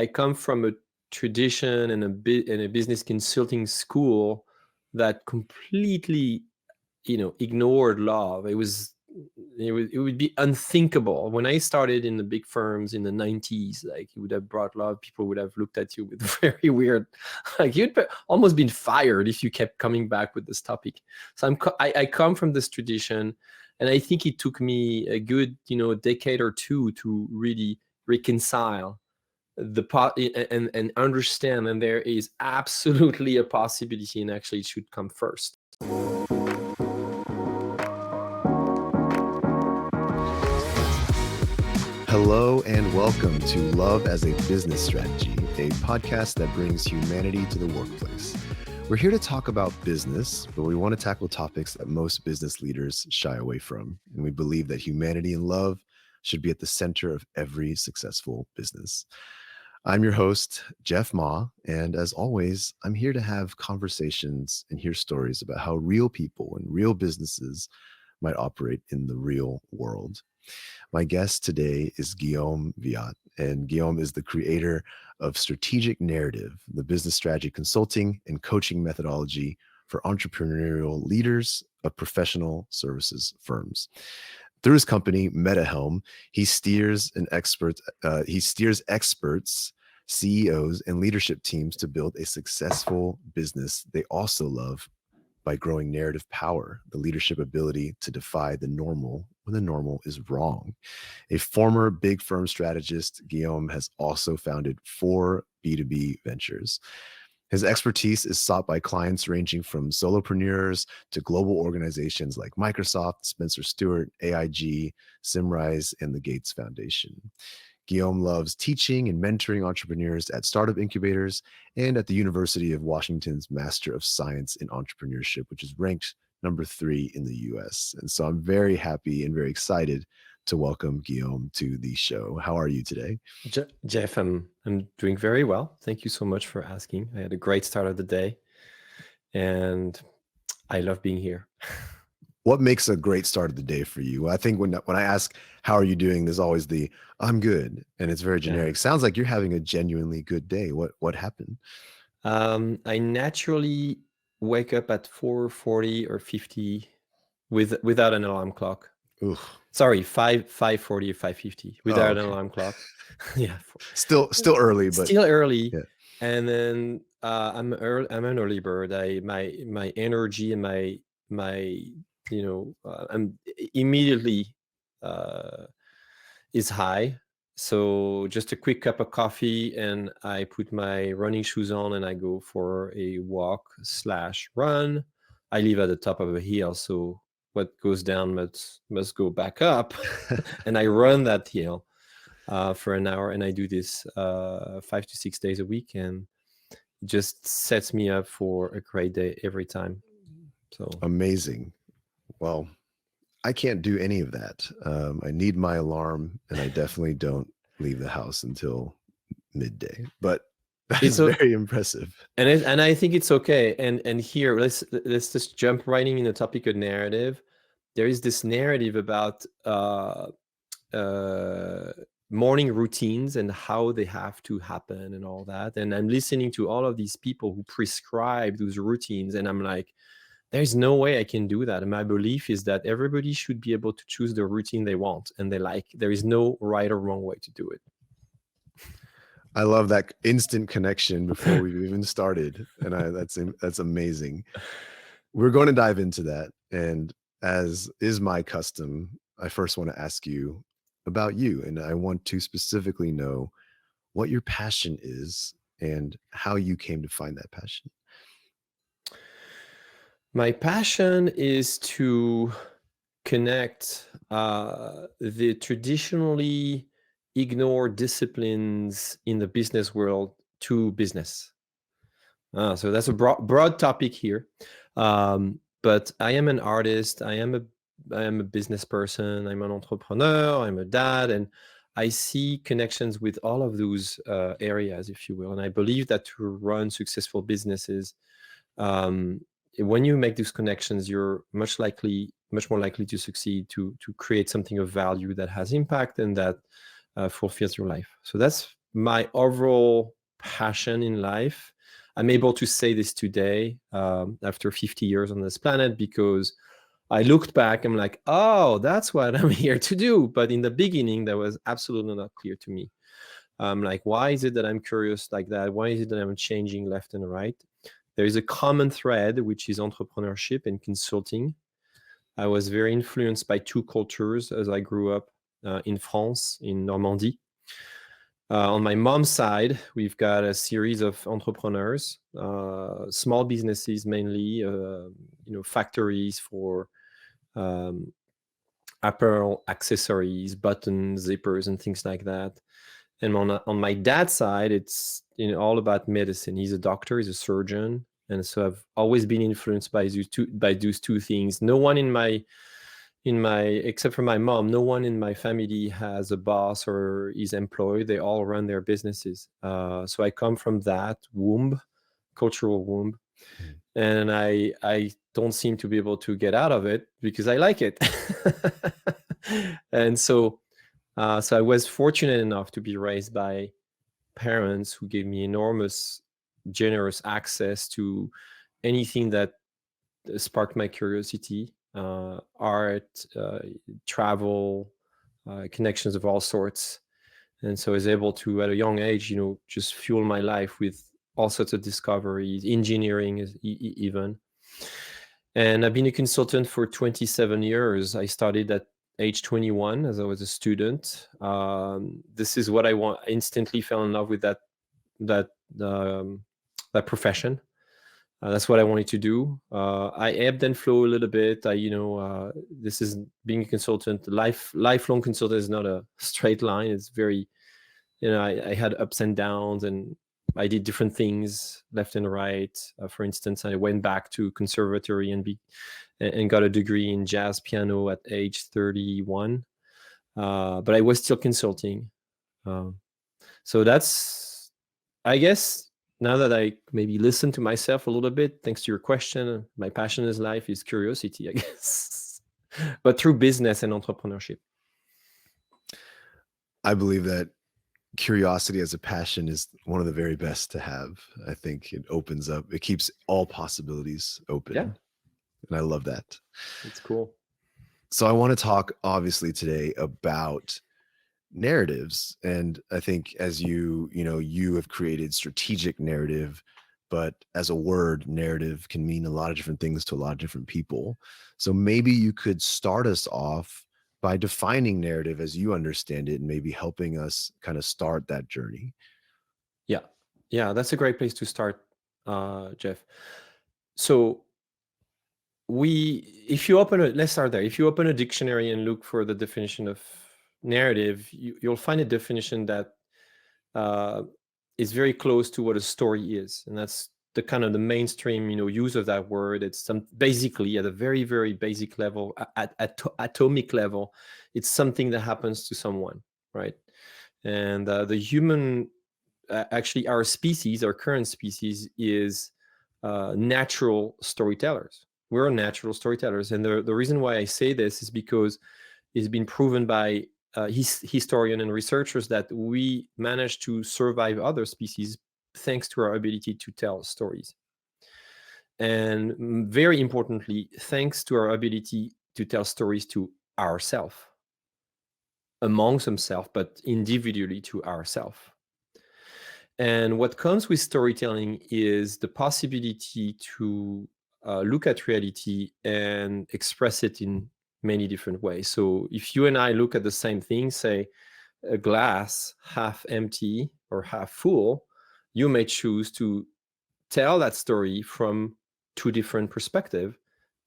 I come from a tradition and a business consulting school that completely, ignored love. It would be unthinkable. When I started in the big firms in the 90s, like, you would have brought love, people would have looked at you with very weird, like, you'd almost been fired if you kept coming back with this topic. So I come from this tradition, and I think it took me a good, decade or two to really reconcile the pot and understand, and there is absolutely a possibility, and actually it should come first. Hello and welcome to Love as a Business Strategy, a podcast that brings humanity to the workplace. We're here to talk about business, but we want to tackle topics that most business leaders shy away from. And we believe that humanity and love should be at the center of every successful business. I'm your host, Jeff Ma, and as always, I'm here to have conversations and hear stories about how real people and real businesses might operate in the real world. My guest today is Guillaume Wiatr, and Guillaume is the creator of Strategic Narrative, the business strategy consulting and coaching methodology for entrepreneurial leaders of professional services firms. Through his company, MetaHelm, he steers experts, CEOs, and leadership teams to build a successful business they also love by growing narrative power, the leadership ability to defy the normal when the normal is wrong. A former big firm strategist, Guillaume has also founded 4 B2B ventures. His expertise is sought by clients ranging from solopreneurs to global organizations like Microsoft, Spencer Stuart, AIG, Simrise, and the Gates Foundation. Guillaume loves teaching and mentoring entrepreneurs at startup incubators and at the University of Washington's Master of Science in Entrepreneurship, which is ranked number 3 in the US. And so I'm very happy and very excited to welcome Guillaume to the show. How are you today? Jeff, I'm doing very well. Thank you so much for asking. I had a great start of the day, and I love being here. What makes a great start of the day for you? I think when I ask, how are you doing? There's always the, I'm good. And it's very generic. Yeah. Sounds like you're having a genuinely good day. What happened? I naturally wake up at 4:40 or 50 without an alarm clock. Ooh. Sorry, 5:40 or 5:50 without an alarm clock. Yeah. Still early, but still early. Yeah. And then I'm an early bird. My energy and my I'm immediately is high. So just a quick cup of coffee, and I put my running shoes on and I go for a walk/run. I live at the top of a hill, so what goes down must go back up. And I run that hill for an hour, and I do this 5 to 6 days a week, and it just sets me up for a great day every time. So amazing. Well, I can't do any of that. I need my alarm, and I definitely don't leave the house until midday. But it's very impressive. And I think it's okay. And here, let's just jump right in the topic of narrative. There is this narrative about morning routines and how they have to happen and all that. And I'm listening to all of these people who prescribe those routines, and I'm like, there's no way I can do that. And my belief is that everybody should be able to choose the routine they want and they like. There is no right or wrong way to do it. I love that instant connection before we've even started. And that's amazing. We're going to dive into that. And as is my custom, I first want to ask you about you. And I want to specifically know what your passion is and how you came to find that passion. My passion is to connect the traditionally ignored disciplines in the business world to business. So that's a broad topic here. But I am an artist. I am a business person. I'm an entrepreneur. I'm a dad, and I see connections with all of those areas, if you will. And I believe that to run successful businesses, when you make those connections, you're much more likely to succeed, to create something of value that has impact and that fulfills your life. So that's my overall passion in life. I'm able to say this today after 50 years on this planet, because I looked back, I'm like, oh, that's what I'm here to do. But in the beginning, that was absolutely not clear to me. Like, why is it that I'm curious like that? Why is it that I'm changing left and right? There is a common thread, which is entrepreneurship and consulting. I was very influenced by two cultures as I grew up in France, in Normandy. On my mom's side, we've got a series of entrepreneurs, small businesses mainly, factories for apparel, accessories, buttons, zippers, and things like that. And on my dad's side, it's all about medicine. He's a doctor, he's a surgeon, and so I've always been influenced by those two things. No one in my except for my mom, no one in my family has a boss or is employed. They all run their businesses. So I come from that cultural womb, and I don't seem to be able to get out of it because I like it. And so I was fortunate enough to be raised by parents who gave me enormous, generous access to anything that sparked my curiosity. Art, travel, connections of all sorts. And so I was able to, at a young age, just fuel my life with all sorts of discoveries, engineering even. And I've been a consultant for 27 years. I started at age 21 as I was a student. This is what I want. I instantly fell in love with that profession. That's what I wanted to do. I ebbed and flow a little bit. This is being a consultant. Lifelong consultant is not a straight line. It's very, I had ups and downs, and I did different things left and right. For instance, I went back to conservatory and got a degree in jazz piano at age 31. But I was still consulting. So that's, I guess, now that I maybe listen to myself a little bit, thanks to your question, my passion in life is curiosity, I guess, but through business and entrepreneurship. I believe that curiosity as a passion is one of the very best to have. I think it opens up, it keeps all possibilities open. Yeah. And I love that. It's cool. So I want to talk obviously today about narratives. And I think as you have created strategic narrative, but as a word, narrative can mean a lot of different things to a lot of different people. So maybe you could start us off by defining narrative as you understand it and maybe helping us kind of start that journey. Yeah, that's a great place to start, Jeff. So let's start there. If you open a dictionary and look for the definition of narrative, you'll find a definition that is very close to what a story is, and that's the kind of the mainstream use of that word. It's basically at a very, very basic level, at atomic level, it's something that happens to someone, right? And the human, actually our current species is natural storytellers. We're natural storytellers, and the reason why I say this is because it's been proven by historians and researchers that we manage to survive other species thanks to our ability to tell stories. And very importantly, thanks to our ability to tell stories to ourselves, amongst themselves, but individually to ourselves. And what comes with storytelling is the possibility to look at reality and express it in many different ways. So if you and I look at the same thing, say a glass half empty or half full, you may choose to tell that story from two different perspectives,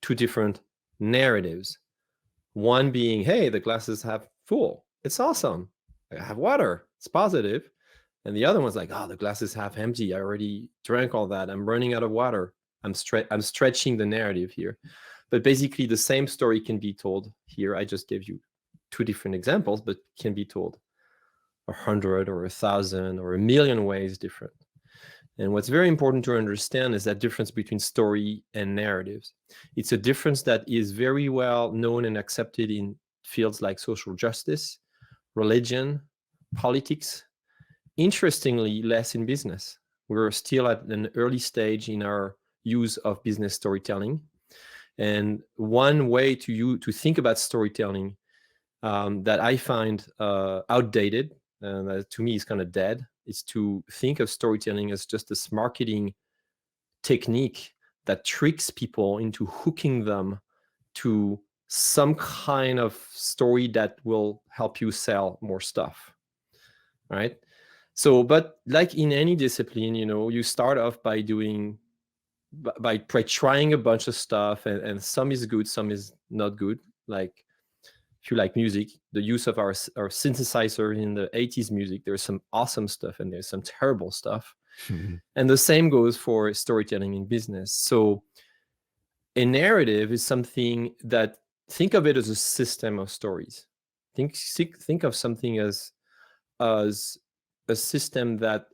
two different narratives. One being, hey, the glass is half full. It's awesome. I have water. It's positive. And the other one's like, oh, the glass is half empty. I already drank all that. I'm running out of water. I'm stretching the narrative here. But basically, the same story can be told here. I just gave you two different examples, but can be told 100 or 1,000 or 1,000,000 ways different. And what's very important to understand is that difference between story and narratives. It's a difference that is very well known and accepted in fields like social justice, religion, politics, interestingly less in business. We're still at an early stage in our use of business storytelling. And one way to think about storytelling that I find outdated, and that to me is kind of dead, is to think of storytelling as just this marketing technique that tricks people into hooking them to some kind of story that will help you sell more stuff, right? So, but like in any discipline, you start off by trying a bunch of stuff, and some is good, some is not good. Like if you like music, the use of our synthesizer in the 80s music, there's some awesome stuff and there's some terrible stuff. And the same goes for storytelling in business. So a narrative is something that, think of it as a system of stories. Think of something as a system that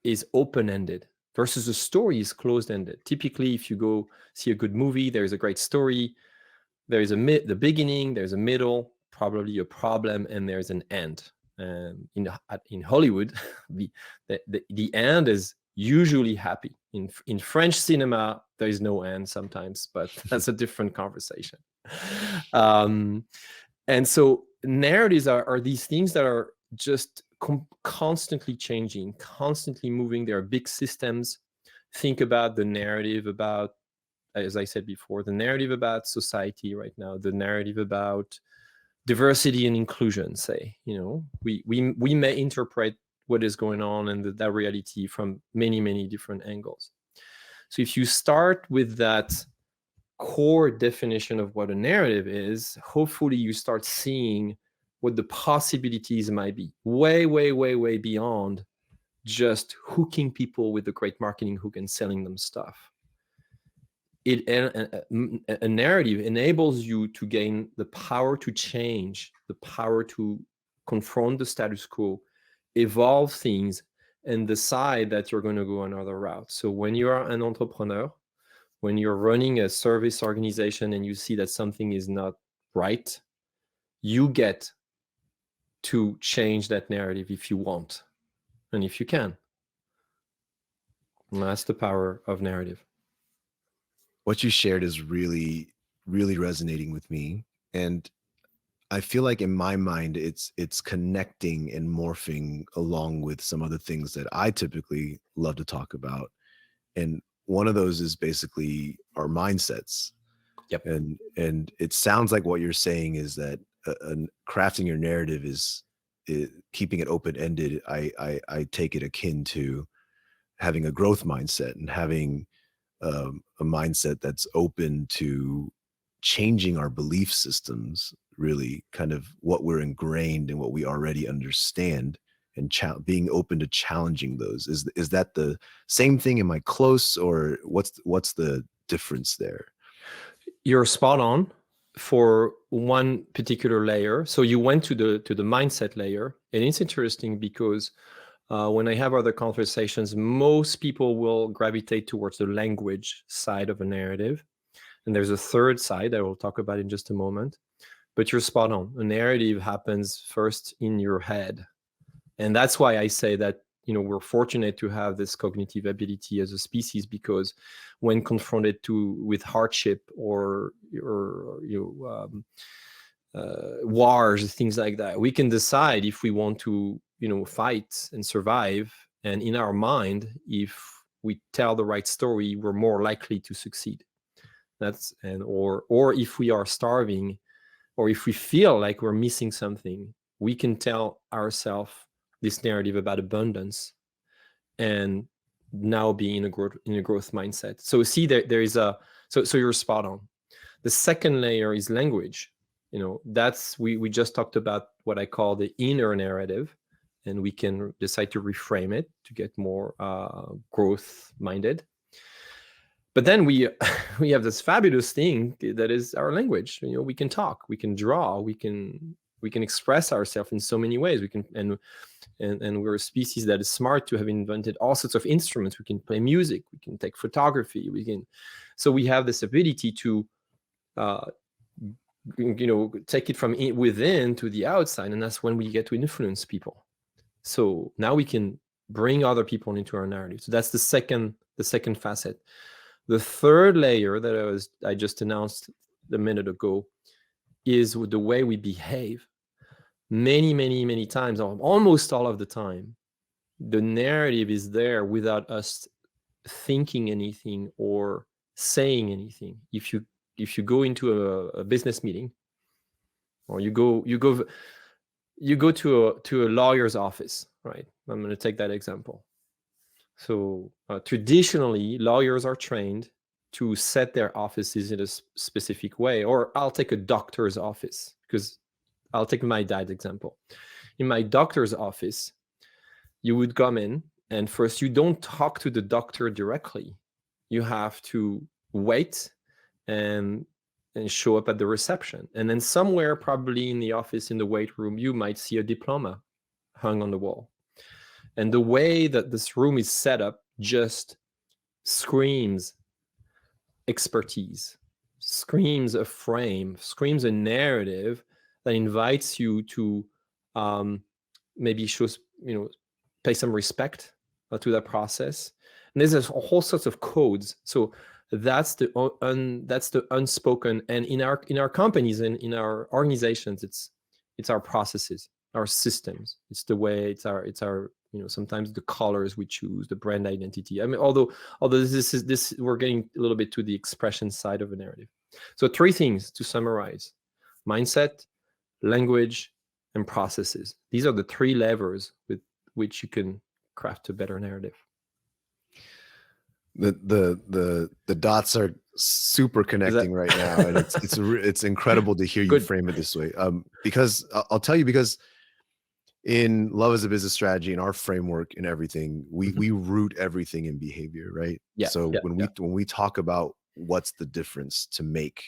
is open-ended versus a story is closed-ended. Typically, if you go see a good movie, there's a great story, there is the beginning, there's a middle, probably a problem, and there's an end. And in Hollywood, the end is usually happy. In French cinema, there is no end sometimes, but that's a different conversation. And so narratives are these things that are just constantly changing, constantly moving. There are big systems. Think about the narrative about, as I said before, the narrative about society right now, the narrative about diversity and inclusion, say. We may interpret what is going on and that reality from many, many different angles. So if you start with that core definition of what a narrative is, hopefully you start seeing what the possibilities might be, way, way, way, way beyond just hooking people with a great marketing hook and selling them stuff. A narrative enables you to gain the power to change, the power to confront the status quo, evolve things, and decide that you're going to go another route. So when you are an entrepreneur, when you're running a service organization and you see that something is not right, you get to change that narrative if you want and if you can. And that's the power of narrative. What you shared is really, really resonating with me. And I feel like in my mind, it's connecting and morphing along with some other things that I typically love to talk about. And one of those is basically our mindsets. Yep. And it sounds like what you're saying is that crafting your narrative is keeping it open-ended. I take it akin to having a growth mindset and having a mindset that's open to changing our belief systems, really kind of what we're ingrained and what we already understand, and being open to challenging those. Is that the same thing? Am I close, or what's the difference there? You're spot on for one particular layer. So you went to the mindset layer, and it's interesting because when I have other conversations, most people will gravitate towards the language side of a narrative. And there's a third side that we'll talk about in just a moment. But you're spot on. A narrative happens first in your head. And that's why I say that, we're fortunate to have this cognitive ability as a species, because when confronted with hardship or wars, things like that, we can decide if we want to fight and survive. And in our mind, if we tell the right story, we're more likely to succeed. Or if we are starving, or if we feel like we're missing something, we can tell ourselves this narrative about abundance and now be in a growth mindset. So see, there is so you're spot on. The second layer is language. That's we just talked about what I call the inner narrative, and we can decide to reframe it to get more growth minded. But then we have this fabulous thing that is our language. We can talk, we can draw, we can express ourselves in so many ways. We can and we're a species that is smart to have invented all sorts of instruments. We can play music, we can take photography, so we have this ability to take it from within to the outside, and that's when we get to influence people. So now we can bring other people into our narrative. So that's the second facet. The third layer that I just announced a minute ago is the way we behave. Many times, almost all of the time, the narrative is there without us thinking anything or saying anything. If you go into a business meeting, or you go to a lawyer's office, right? I'm going to take that example. So traditionally, lawyers are trained to set their offices in a specific way. Or I'll take a doctor's office, because I'll take my dad's example. In my doctor's office, you would come in, and first, you don't talk to the doctor directly. You have to wait and show up at the reception. And then somewhere, probably in the office, in the wait room, you might see a diploma hung on the wall. And the way that this room is set up just screams expertise, screams a frame, screams a narrative that invites you to maybe pay some respect to that process. And there's a whole sorts of codes. So that's the unspoken. And in our companies and in our organizations, it's our processes, our systems. It's the way, it's our sometimes the colors we choose, the brand identity. I mean, although this we're getting a little bit to the expression side of a narrative. So 3 things to summarize: mindset, language, and processes. These are the 3 levers with which you can craft a better narrative. The dots are super connecting right now, and it's incredible to hear you frame it this way. Because I'll tell you, because in Love as a Business Strategy, in our framework and everything, we root everything in behavior, right? Yeah. So when we talk about what's the difference to make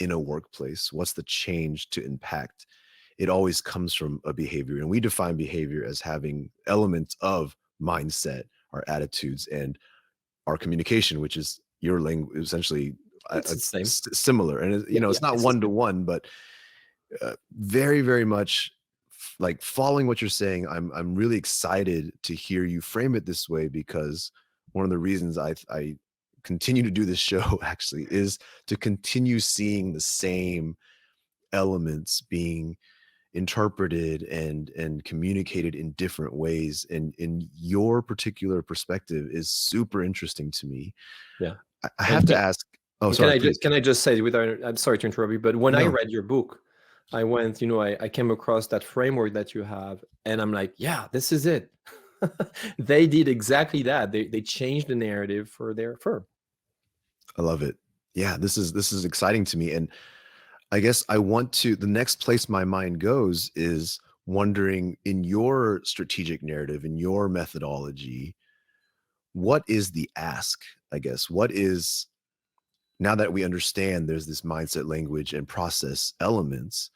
in a workplace, what's the change to impact, it always comes from a behavior. And we define behavior as having elements of mindset, our attitudes, and our communication, which is your language, essentially similar. And it's not one-to-one, but very, very much like following what you're saying. I'm really excited to hear you frame it this way, because one of the reasons I continue to do this show actually is to continue seeing the same elements being interpreted and communicated in different ways. And in your particular perspective is super interesting to me. Yeah. I have to ask. Oh, sorry. Can I just say, I'm sorry to interrupt you, but when I read your book, I went, I came across that framework that you have, and I'm like, yeah, this is it. They did exactly that. They changed the narrative for their firm. I love it. Yeah, this is exciting to me. And I guess the next place my mind goes is wondering, in your strategic narrative, in your methodology, what is the ask? I guess, what is, now that we understand there's this mindset, language, and process elements,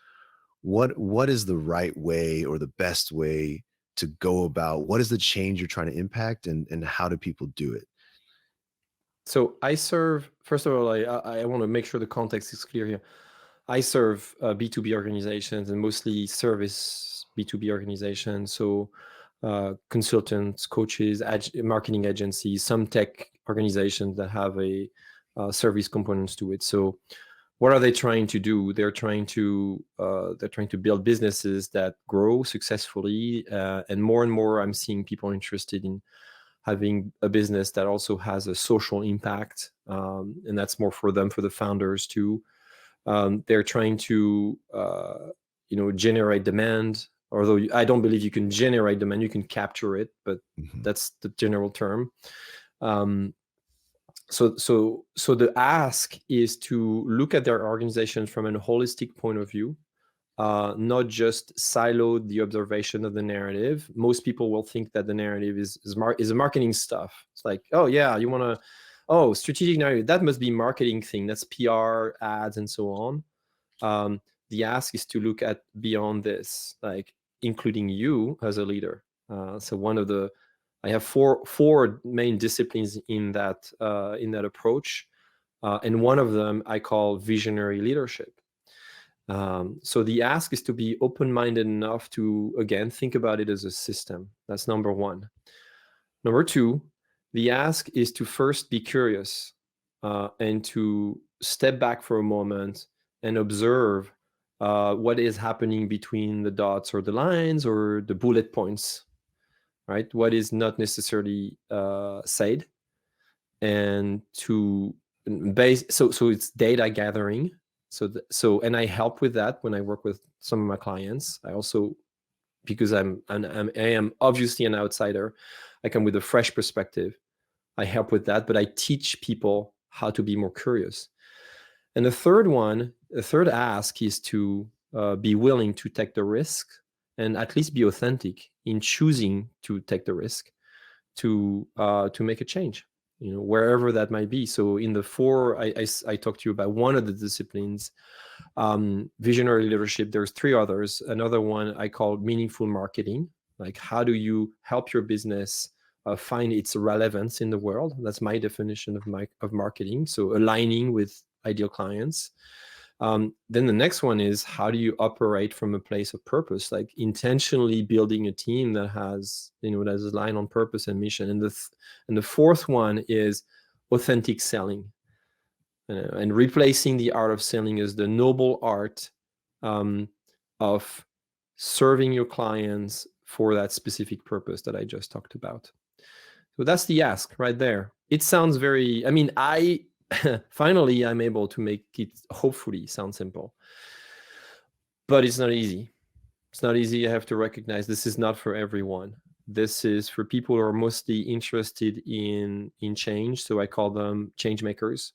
what is the right way or the best way to go about? What is the change you're trying to impact, and how do people do it? So I serve, first of all, I want to make sure the context is clear here. I serve B2B organizations, and mostly service B2B organizations. So consultants, coaches, marketing agencies, some tech organizations that have a service components to it. So what are they trying to do? They're trying to build businesses that grow successfully, and more I'm seeing people interested in having a business that also has a social impact, and that's more for them, for the founders too. They're trying to generate demand, although I don't believe you can generate demand, you can capture it, but that's the general term. So the ask is to look at their organization from a holistic point of view, not just siloed the observation of the narrative. Most people will think that the narrative is a marketing stuff. It's like, oh yeah, you want to, strategic narrative, that must be marketing thing, that's PR, ads, and so on. The ask is to look at beyond this, like including you as a leader. So I have four main disciplines in that approach, and one of them I call visionary leadership. So the ask is to be open-minded enough to, again, think about it as a system. That's number one. Number two, the ask is to first be curious and to step back for a moment and observe what is happening between the dots or the lines or the bullet points, right? What is not necessarily said, and to base. So it's data gathering. And I help with that when I work with some of my clients. I also, because I am obviously an outsider, I come with a fresh perspective. I help with that, but I teach people how to be more curious. And the third ask is to be willing to take the risk and at least be authentic in choosing to take the risk to make a change, wherever that might be. So in the four, I talked to you about one of the disciplines, visionary leadership. There's three others. Another one I call meaningful marketing. Like, how do you help your business find its relevance in the world? That's my definition of marketing. So aligning with ideal clients. Then the next one is, how do you operate from a place of purpose, like intentionally building a team that has, that is aligned on purpose and mission. And the fourth one is authentic selling, and replacing the art of selling as the noble art of serving your clients for that specific purpose that I just talked about. So that's the ask right there. It sounds very, finally, I'm able to make it hopefully sound simple, but it's not easy. It's not easy. I have to recognize this is not for everyone. This is for people who are mostly interested in change. So I call them change makers,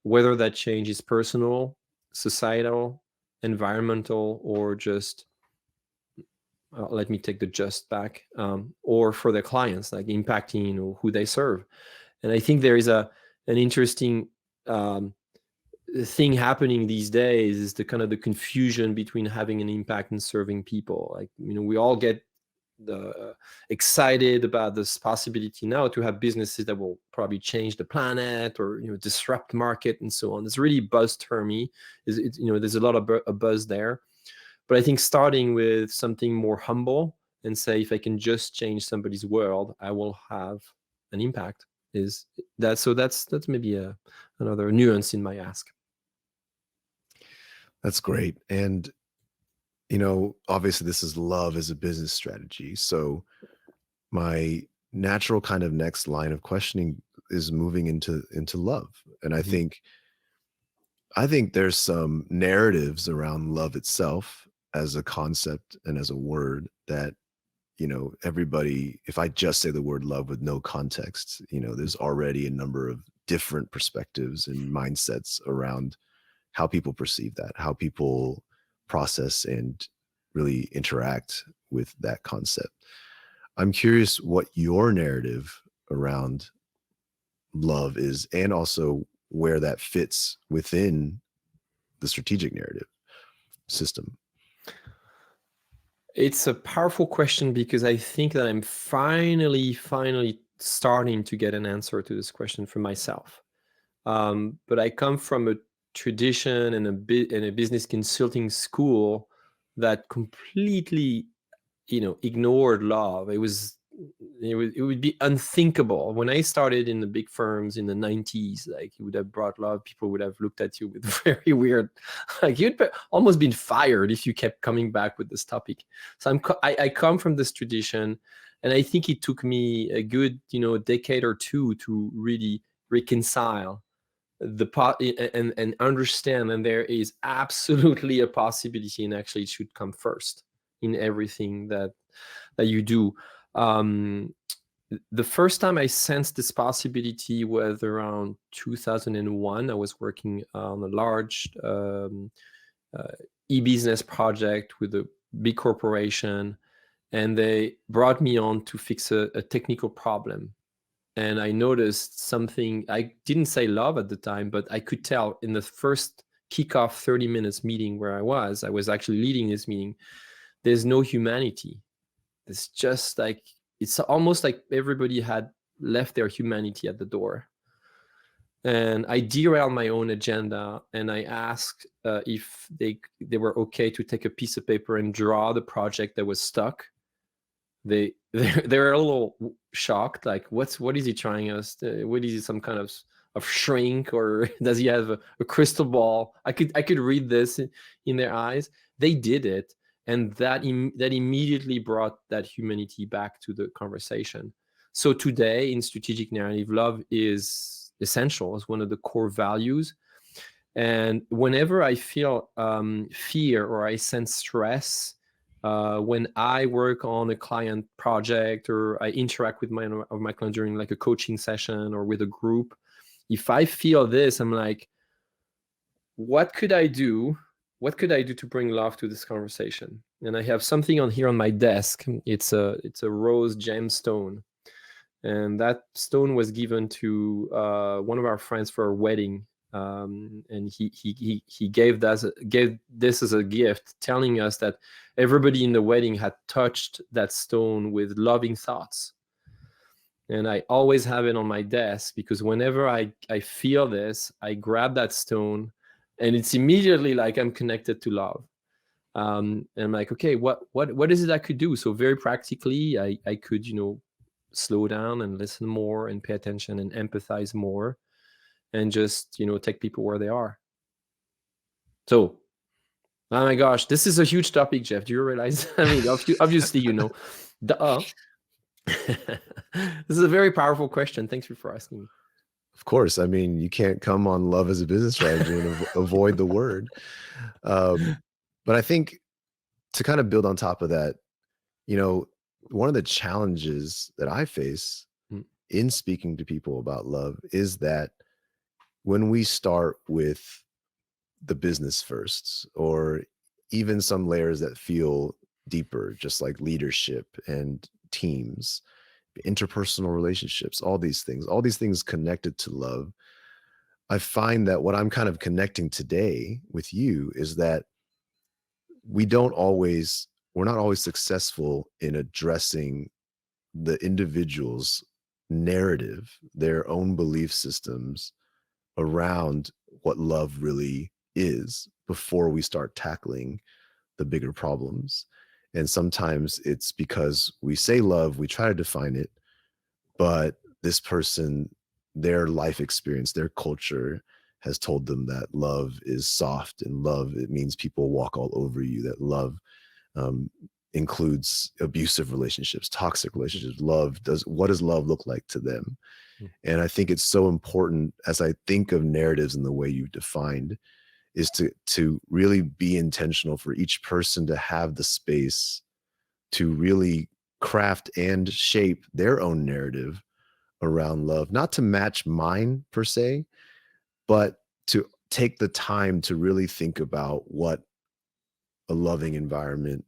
whether that change is personal, societal, environmental, or just, let me take the just back, or for their clients, like impacting who they serve. And I think there is an interesting thing happening these days, is the kind of the confusion between having an impact and serving people. Like, we all get excited about this possibility now to have businesses that will probably change the planet or disrupt market and so on. It's really buzz termy. There's a lot of a buzz there. But I think starting with something more humble and say, if I can just change somebody's world, I will have an impact. Is that so? That's maybe another nuance in my ask. That's great. And obviously this is love as a business strategy. So my natural kind of next line of questioning is moving into love. And Mm-hmm. I think there's some narratives around love itself as a concept and as a word that, everybody, if I just say the word love with no context, there's already a number of different perspectives and mindsets around how people perceive that, how people process and really interact with that concept. I'm curious what your narrative around love is, and also where that fits within the strategic narrative system. It's a powerful question, because I think that I'm finally starting to get an answer to this question for myself. But I come from a tradition and a business consulting school that completely, ignored love. It would be unthinkable. When I started in the big firms in the 90s, like, you would have brought love, people would have looked at you with very weird, like, you'd almost been fired if you kept coming back with this topic. So I come from this tradition, and I think it took me a good, decade or two to really reconcile and understand, and there is absolutely a possibility, and actually it should come first in everything that you do. The first time I sensed this possibility was around 2001. I was working on a large e-business project with a big corporation, and they brought me on to fix a technical problem. And I noticed something. I didn't say love at the time, but I could tell in the first kickoff 30 minutes meeting where I was actually leading this meeting, there's no humanity. It's just like, it's almost like everybody had left their humanity at the door. And I derailed my own agenda, and I asked if they were okay to take a piece of paper and draw the project that was stuck. they're a little shocked, like what is he trying us to, what is he, some kind of shrink, or does he have a crystal ball? I could read this in their eyes. They did it, and that immediately brought that humanity back to the conversation. So today in strategic narrative, love is essential as one of the core values. And whenever I feel fear or I sense stress, when I work on a client project or I interact with my client during like a coaching session or with a group, if I feel this, I'm like, what could I do? What could I do to bring love to this conversation? And I have something on here on my desk. It's a rose gemstone, and that stone was given to one of our friends for a wedding. And he gave this as a gift, telling us that everybody in the wedding had touched that stone with loving thoughts. And I always have it on my desk, because whenever I feel this, I grab that stone, and it's immediately like I'm connected to love. And I'm like, okay, what is it I could do? So very practically, I could, slow down and listen more and pay attention and empathize more, and just, take people where they are. So, oh my gosh, this is a huge topic, Jeff. Do you realize? I mean, obviously, this is a very powerful question. Thanks for asking me. Of course. I mean, you can't come on love as a business strategy and avoid the word. But I think to kind of build on top of that, one of the challenges that I face in speaking to people about love is that when we start with the business first, or even some layers that feel deeper, just like leadership and teams, interpersonal relationships, all these things connected to love, I find that what I'm kind of connecting today with you is that we're not always successful in addressing the individual's narrative, their own belief systems around what love really is, before we start tackling the bigger problems. And sometimes it's because we say love, we try to define it, but this person, their life experience, their culture has told them that love is soft, and love, it means people walk all over you, that love includes abusive relationships, toxic relationships. What does love look like to them? And I think it's so important, as I think of narratives in the way you've defined, is to really be intentional for each person to have the space to really craft and shape their own narrative around love, not to match mine per se, but to take the time to really think about what a loving environment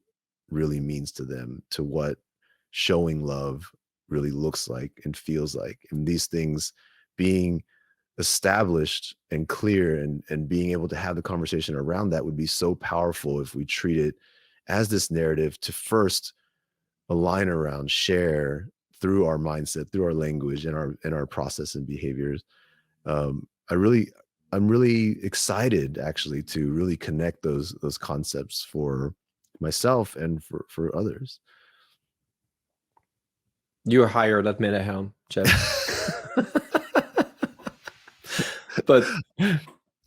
really means to them, to what showing love really looks like and feels like. And these things being established and clear, and being able to have the conversation around that would be so powerful if we treat it as this narrative to first align around, share through our mindset, through our language, and our process and behaviors. I'm really excited actually to really connect those concepts for myself and for others. You're hired at MetaHelm, Jeff. But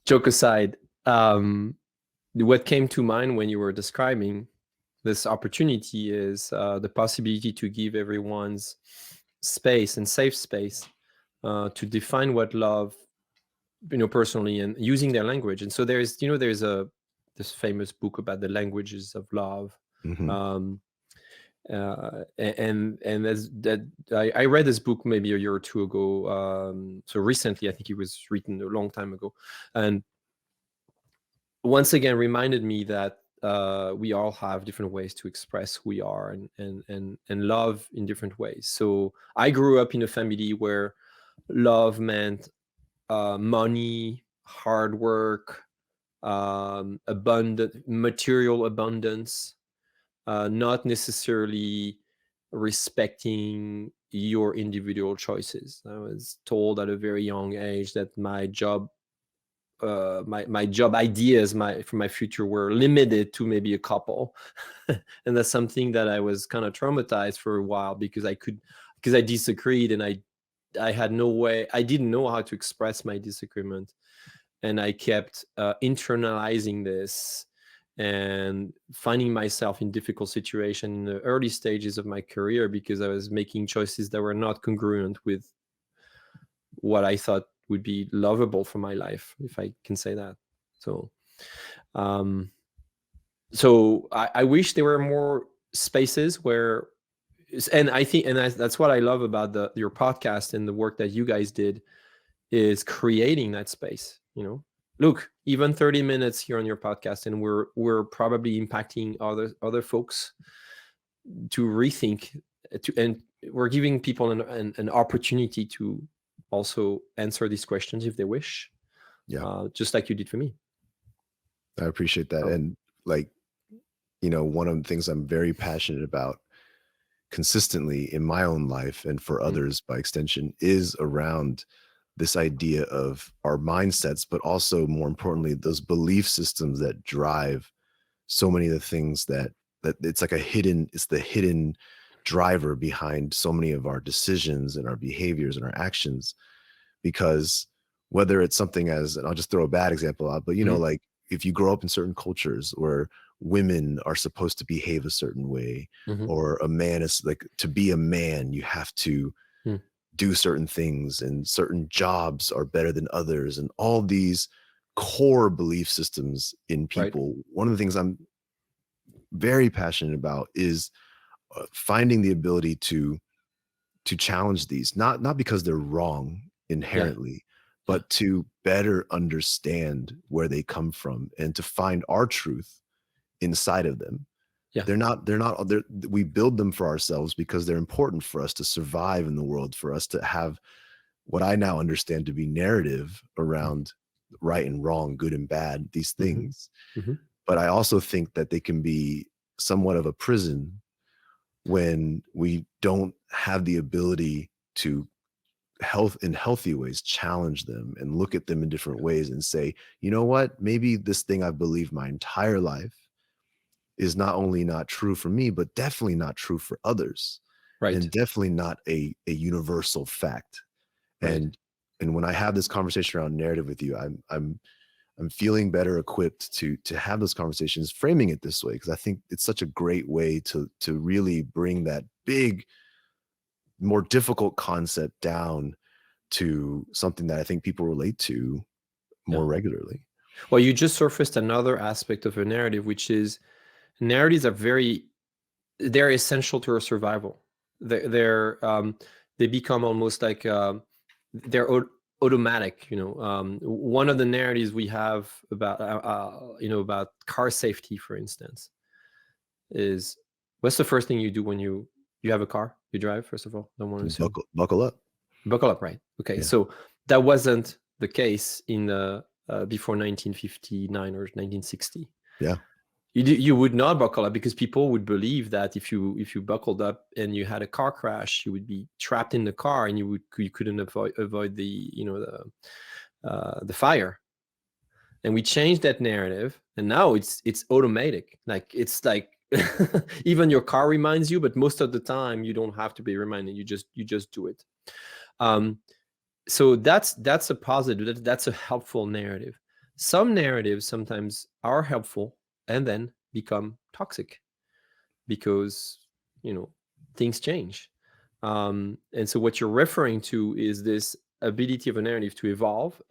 joke aside, what came to mind when you were describing this opportunity is the possibility to give everyone's space and safe space to define what love, personally, and using their language. And so there's this famous book about the languages of love. Mm-hmm. And as that, I read this book maybe a year or two ago. So recently, I think it was written a long time ago, and once again reminded me that we all have different ways to express who we are and love in different ways. So I grew up in a family where love meant money, hard work, material abundance, not necessarily respecting your individual choices. I was told at a very young age that my job my job ideas for my future were limited to maybe a couple. And that's something that I was kind of traumatized for a while, because I disagreed, and I had no way, I didn't know how to express my disagreement, and I kept internalizing this and finding myself in difficult situations in the early stages of my career, because I was making choices that were not congruent with what I thought would be lovable for my life, if I can say that. So I wish there were more spaces where, and I think, and that's what I love about your podcast and the work that you guys did, is creating that space. Look, even 30 minutes here on your podcast, and we're probably impacting other folks to rethink, and we're giving people an opportunity to also answer these questions if they wish. Just like you did for me. I appreciate that. And like, one of the things I'm very passionate about consistently in my own life, and for others by extension, is around this idea of our mindsets, but also more importantly, those belief systems that drive so many of the things that it's like it's the hidden driver behind so many of our decisions and our behaviors and our actions. Because whether it's something as, and I'll just throw a bad example out, but like if you grow up in certain cultures where women are supposed to behave a certain way, or a man is like, to be a man, you have to do certain things, and certain jobs are better than others, and all these core belief systems in people. Right. One of the things I'm very passionate about is finding the ability to challenge these, not because they're wrong inherently, but to better understand where they come from, and to find our truth inside of them. We build them for ourselves because they're important for us to survive in the world, for us to have what I now understand to be narrative around right and wrong, good and bad, these things. But I also think that they can be somewhat of a prison when we don't have the ability to in healthy ways challenge them and look at them in different ways and say, you know what, maybe this thing I've believed my entire life is not only not true for me, but definitely not true for others. Right. And definitely not a universal fact. Right. And when I have this conversation around narrative with you, I'm feeling better equipped to have those conversations, framing it this way, because I think it's such a great way to really bring that big, more difficult concept down to something that I think people relate to more regularly. Well, you just surfaced another aspect of a narrative, which is narratives are they're essential to our survival. They become almost like they're automatic. One of the narratives we have about about car safety, for instance, is, what's the first thing you do when you have a car? You drive, first of all. Don't want to assume. Buckle up. Buckle up, right? Okay, yeah. So that wasn't the case in before 1959 or 1960. Yeah. You would not buckle up, because people would believe that if you buckled up and you had a car crash, you would be trapped in the car and you couldn't avoid the the fire. And we changed that narrative, and now it's automatic. Like, it's like even your car reminds you, but most of the time you don't have to be reminded. You just do it. So that's a positive. That's a helpful narrative. Some narratives sometimes are helpful and then become toxic, because things change. And so what you're referring to is this ability of a narrative to evolve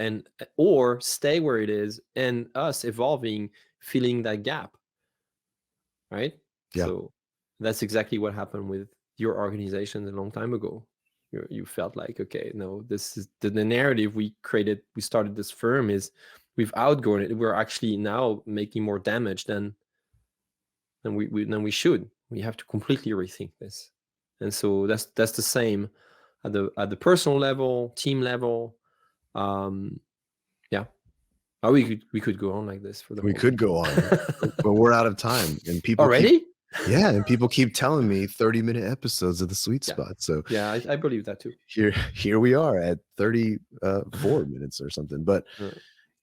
or stay where it is, and us evolving, filling that gap, right? Yeah. So that's exactly what happened with your organization a long time ago. You felt like, okay, no, this is the narrative we created. We started this firm, we've outgrown it. We're actually now making more damage than we should. We have to completely rethink this. And so that's the same at the personal level, team level. Yeah. Oh, we could go on like this for the we could go on, but we're out of time, and people already. And people keep telling me 30-minute episodes of the sweet spot. So yeah, I believe that too. Here we are at 34 minutes or something. But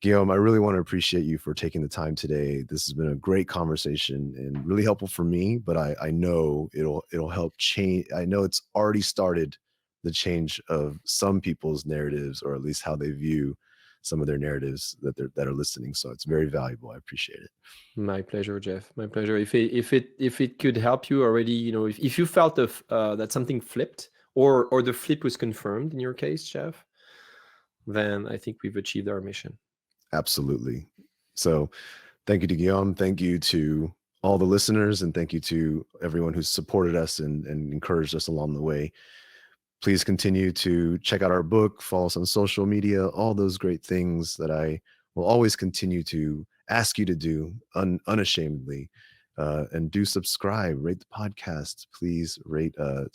Guillaume, I really want to appreciate you for taking the time today. This has been a great conversation and really helpful for me, but I know it'll help change. I know it's already started the change of some people's narratives, or at least how they view some of their narratives that are listening. So it's very valuable. I appreciate it. My pleasure, Jeff. My pleasure. If it could help you already, if you felt that something flipped, or the flip was confirmed in your case, Jeff, then I think we've achieved our mission. Absolutely. So thank you to Guillaume. Thank you to all the listeners, and thank you to everyone who's supported us and encouraged us along the way. Please continue to check out our book, follow us on social media, all those great things that I will always continue to ask you to do unashamedly. And do subscribe, rate the podcast. Please leave a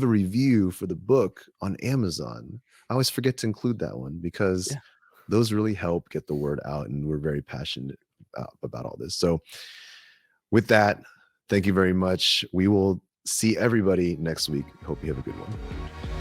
review for the book on Amazon. I always forget to include that one because those really help get the word out, and we're very passionate about all this. So with that, thank you very much. We will see everybody next week. Hope you have a good one.